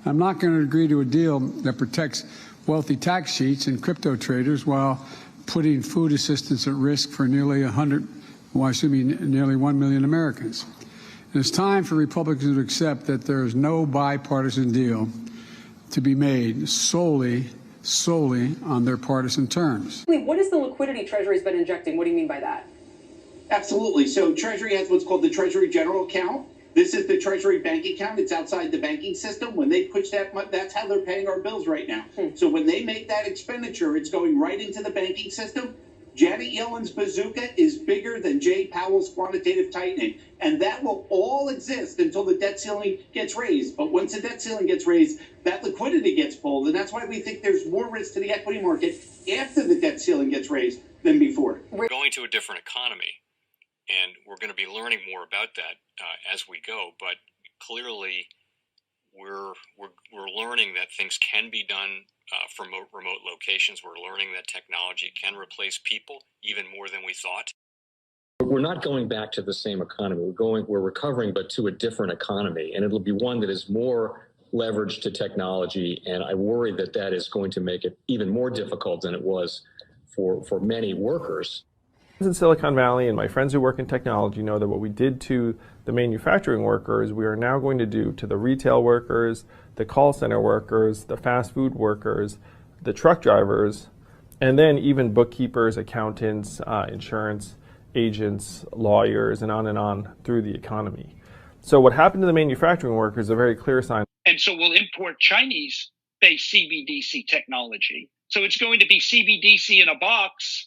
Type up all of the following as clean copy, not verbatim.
I'm not going to agree to a deal that protects wealthy tax cheats and crypto traders while putting food assistance at risk for nearly 1 million Americans. And it's time for Republicans to accept that there is no bipartisan deal to be made solely on their partisan terms. What is the liquidity Treasury's been injecting? What do you mean by that? Absolutely. So Treasury has what's called the Treasury General Account. This is the Treasury bank account. It's outside the banking system. When they push that, that's how they're paying our bills right now. So when they make that expenditure, it's going right into the banking system. Janet Yellen's bazooka is bigger than Jay Powell's quantitative tightening. And that will all exist until the debt ceiling gets raised. But once the debt ceiling gets raised, that liquidity gets pulled. And that's why we think there's more risk to the equity market after the debt ceiling gets raised than before. We're going to a different economy. And we're going to be learning more about that as we go. But clearly, we're learning that things can be done from remote locations. We're learning that technology can replace people even more than we thought. We're not going back to the same economy. We're recovering, but to a different economy, and it'll be one that is more leveraged to technology. And I worry that that is going to make it even more difficult than it was for many workers. In Silicon Valley, and my friends who work in technology know that what we did to the manufacturing workers, we are now going to do to the retail workers, the call center workers, the fast food workers, the truck drivers, and then even bookkeepers, accountants, insurance agents, lawyers, and on through the economy. So what happened to the manufacturing workers is a very clear sign. And so we'll import Chinese-based CBDC technology. So it's going to be CBDC in a box,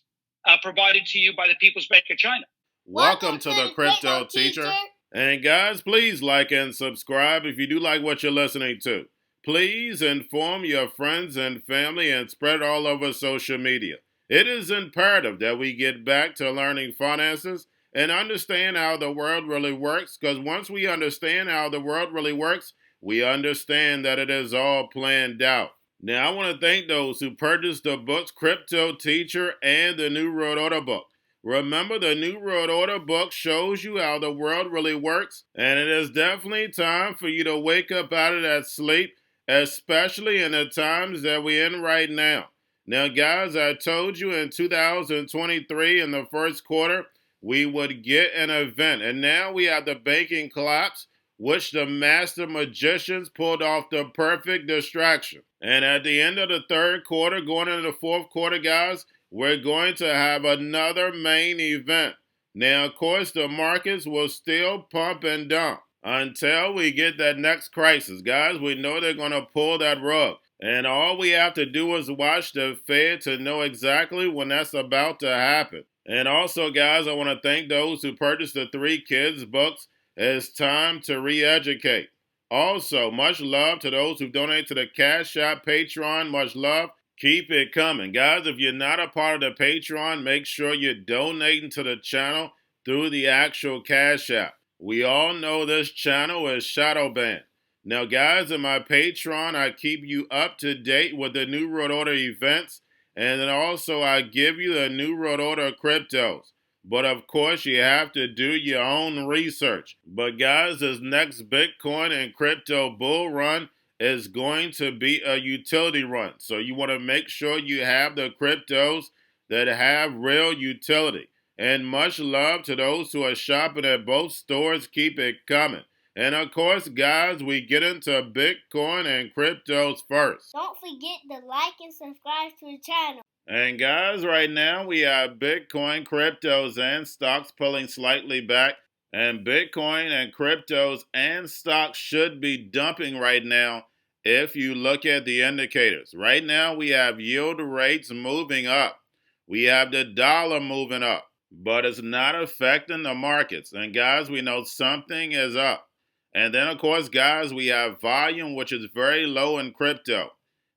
provided to you by the People's Bank of China. Welcome to the Crypto Teacher. And guys, please like and subscribe if you do like what you're listening to. Please inform your friends and family and spread it all over social media. It is imperative that we get back to learning finances and understand how the world really works, because once we understand how the world really works, we understand that it is all planned out. Now, I want to thank those who purchased the books Cryptoteacher and the New World Order book. Remember, the New World Order book shows you how the world really works, and it is definitely time for you to wake up out of that sleep, especially in the times that we're in right now. Now, guys, I told you in 2023 in the first quarter, we would get an event, and now we have the banking collapse, which the master magicians pulled off the perfect distraction. And at the end of the third quarter, going into the fourth quarter, guys, we're going to have another main event. Now, of course, the markets will still pump and dump until we get that next crisis. Guys, we know they're going to pull that rug. And all we have to do is watch the Fed to know exactly when that's about to happen. And also, guys, I want to thank those who purchased the 3 Kids books. It's time to re-educate. Also, much love to those who donate to the Cash App, Patreon. Much love. Keep it coming. Guys, if you're not a part of the Patreon, make sure you're donating to the channel through the actual Cash App. We all know this channel is shadow banned. Now, guys, in my Patreon, I keep you up to date with the New World Order events, and then also I give you the New World Order cryptos. But of course, you have to do your own research. But guys, this next Bitcoin and crypto bull run is going to be a utility run. So you want to make sure you have the cryptos that have real utility. And much love to those who are shopping at both stores. Keep it coming. And of course, guys, we get into Bitcoin and cryptos first. Don't forget to like and subscribe to the channel. And guys, right now we have Bitcoin, cryptos, and stocks pulling slightly back. And Bitcoin and cryptos and stocks should be dumping right now if you look at the indicators. Right now we have yield rates moving up. We have the dollar moving up. But it's not affecting the markets. And guys, we know something is up. And then, of course, guys, we have volume, which is very low in crypto.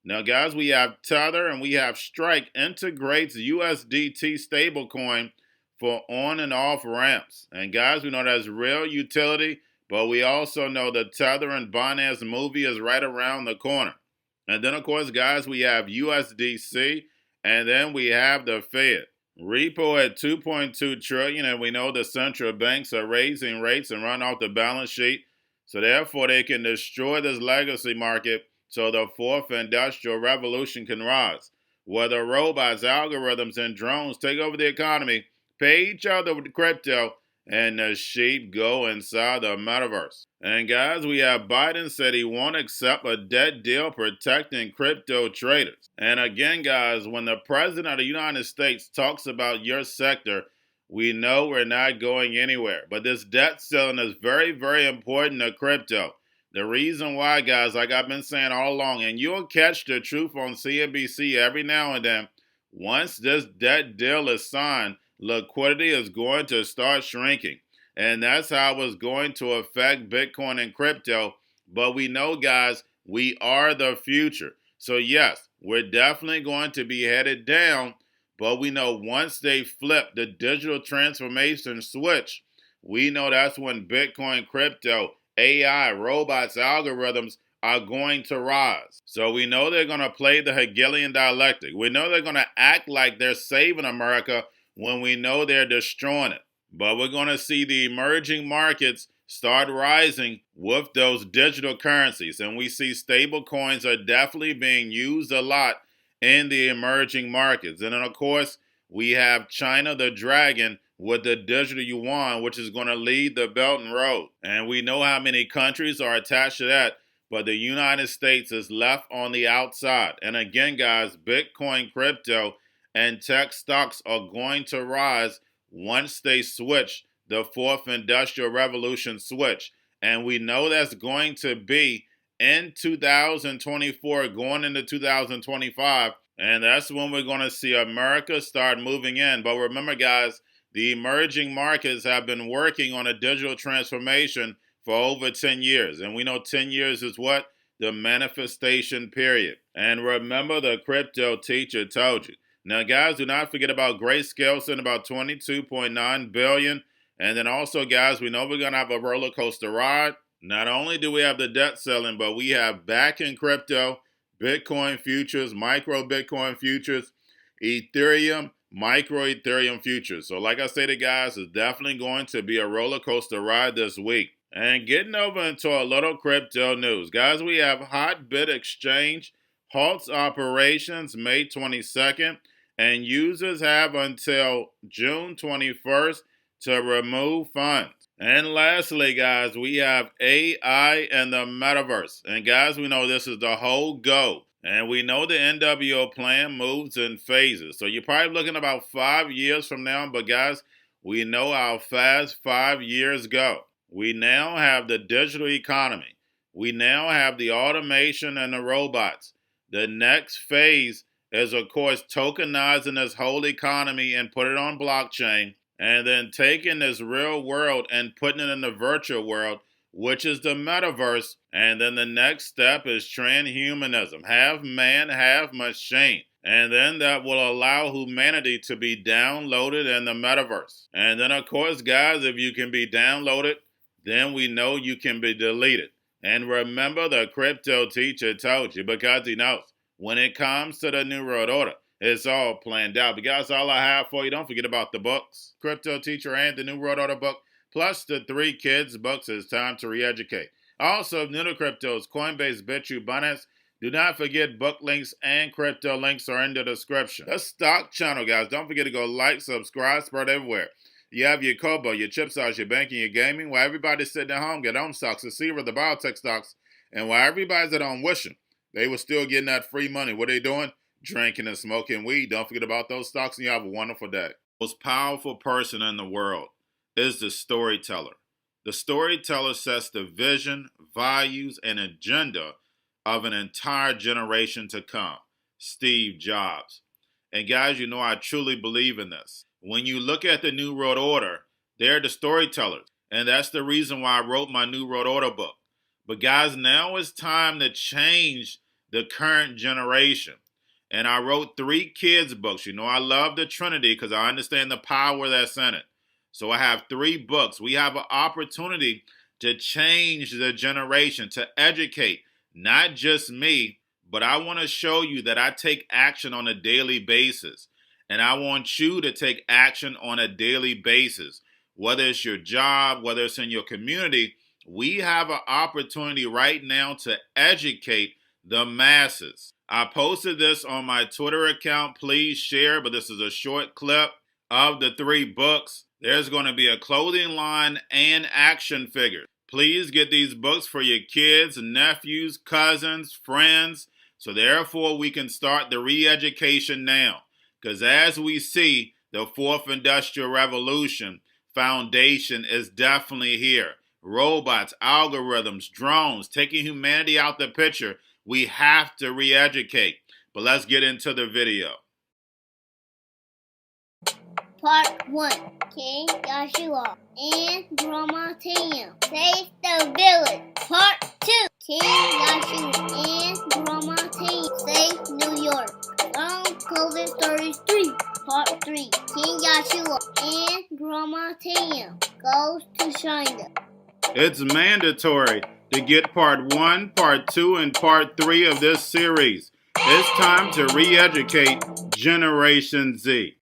Now, guys, we have Tether and we have Strike integrates USDT stablecoin for on and off ramps. And, guys, we know that's real utility, but we also know the Tether and Binance movie is right around the corner. And then, of course, guys, we have USDC, and then we have the Fed. Repo at $2.2 trillion, and we know the central banks are raising rates and run off the balance sheet. So therefore, they can destroy this legacy market so the fourth industrial revolution can rise. Whether robots, algorithms, and drones take over the economy, pay each other with crypto, and the sheep go inside the metaverse. And guys, we have Biden said he won't accept a debt deal protecting crypto traders. And again, guys, when the president of the United States talks about your sector, we know we're not going anywhere. But this debt ceiling is very, very important to crypto. The reason why, guys, like I've been saying all along, and you'll catch the truth on CNBC every now and then, once this debt deal is signed, liquidity is going to start shrinking. And that's how it's going to affect Bitcoin and crypto. But we know, guys, we are the future. So yes, we're definitely going to be headed down. But we know once they flip the digital transformation switch, we know that's when Bitcoin, crypto, AI, robots, algorithms are going to rise. So we know they're going to play the Hegelian dialectic. We know they're going to act like they're saving America when we know they're destroying it. But we're going to see the emerging markets start rising with those digital currencies. And we see stablecoins are definitely being used a lot in the emerging markets. And then, of course, we have China, the dragon, with the digital yuan, which is going to lead the Belt and Road. And we know how many countries are attached to that, but the United States is left on the outside. And again, guys, Bitcoin, crypto, and tech stocks are going to rise once they switch the fourth industrial revolution switch. And we know that's going to be in 2024, going into 2025. And that's when we're going to see America start moving in. But remember, guys, the emerging markets have been working on a digital transformation for over 10 years. And we know 10 years is what? The manifestation period. And remember, the crypto teacher told you. Now, guys, do not forget about Grayscale sending about $22.9 billion. And then also, guys, we know we're going to have a roller coaster ride. Not only do we have the debt ceiling, but we have back in crypto, Bitcoin futures, micro Bitcoin futures, Ethereum, micro Ethereum futures. So like I stated, guys, it's definitely going to be a roller coaster ride this week. And getting over into a little crypto news. Guys, we have Hotbit Exchange halts operations May 22nd, and users have until June 21st to remove funds. And lastly, guys, we have AI and the Metaverse. And guys, we know this is the whole go. And we know the NWO plan moves in phases. So you're probably looking about 5 years from now. But guys, we know how fast 5 years go. We now have the digital economy. We now have the automation and the robots. The next phase is, of course, tokenizing this whole economy and put it on blockchain. And then taking this real world and putting it in the virtual world, which is the metaverse. And then the next step is transhumanism. Have man, have machine. And then that will allow humanity to be downloaded in the metaverse. And then, of course, guys, if you can be downloaded, then we know you can be deleted. And remember, the crypto teacher told you, because he knows when it comes to the New World Order, it's all planned out. But guys, all I have for you, don't forget about the books, Crypto Teacher and the New World Order book, plus the 3 kids books. It's time to re-educate. Also, new to cryptos, Coinbase, Bitrue, Binance. Do not forget book links and crypto links are in the description. The stock channel, guys. Don't forget to go like, subscribe, spread everywhere. You have your Kobo, your chip stocks, your banking, your gaming. While everybody's sitting at home, get home stocks, the Seaver, the biotech stocks. And while everybody's at home wishing they were still getting that free money, what are they doing? Drinking and smoking weed. Don't forget about those stocks, and you have a wonderful day. The most powerful person in the world is the storyteller. The storyteller sets the vision, values, and agenda of an entire generation to come. Steve Jobs. And guys, you know I truly believe in this. When you look at the New World Order, they're the storytellers. And that's the reason why I wrote my New World Order book. But guys, now it's time to change the current generation. And I wrote 3 kids books. You know, I love the Trinity because I understand the power that's in it. So I have 3 books. We have an opportunity to change the generation, to educate, not just me, but I want to show you that I take action on a daily basis. And I want you to take action on a daily basis, whether it's your job, whether it's in your community, We have an opportunity right now to educate the masses. I posted this on my Twitter account. Please share, but this is a short clip of the 3 books. There's going to be a clothing line and action figures. Please get these books for your kids, nephews, cousins, friends, so therefore we can start the re-education now. Because as we see, the 4th Industrial Revolution foundation is definitely here. Robots, algorithms, drones, taking humanity out the picture. We have to re-educate. But let's get into the video. Part 1. King Joshua and Grandma Tam save the village. Part 2. King Joshua and Grandma Tam save New York. Long COVID Stories 3. Part 3. King Joshua and Grandma Tam goes to China. It's mandatory to get part 1, part 2, and part 3 of this series. It's time to re-educate Generation Z.